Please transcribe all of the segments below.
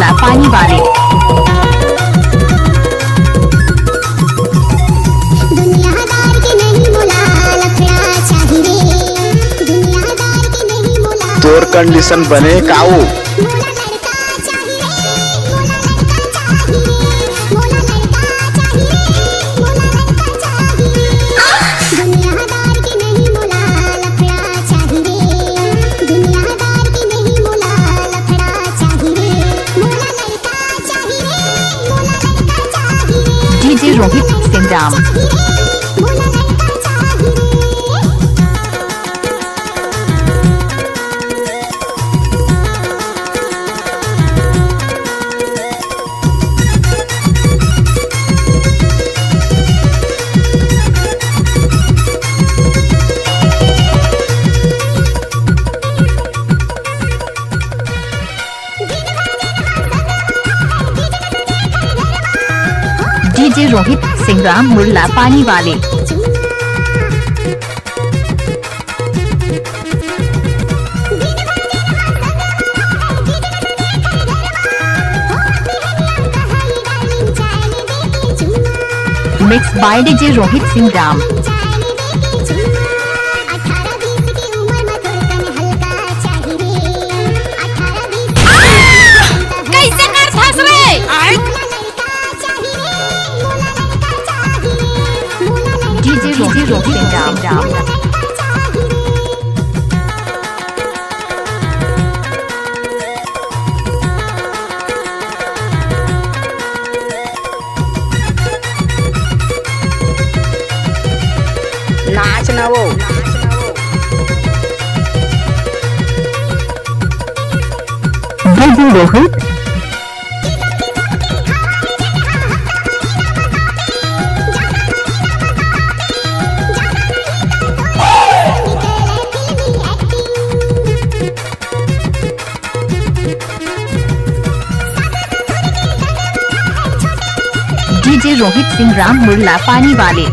मुल्ला पानी वाले। तोर कंडीशन बने काऊ डीजे रोहित सिंह डीजे रोहित सिंह मुल्ला पानी वाले। Mix by DJ Rohit Singh Ram. DJ Rohit Singh Ram. नाच ना वो डीजे रोहित डीजे रोहित सिंह राम मुल्ला पानी वाले।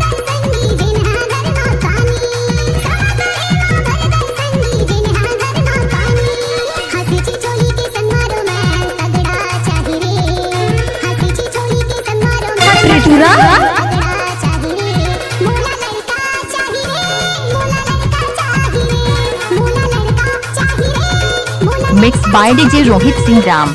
Mix by DJ Rohit Singh Ram.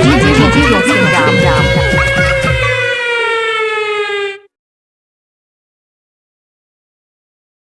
DJ Rohit Singh Ram.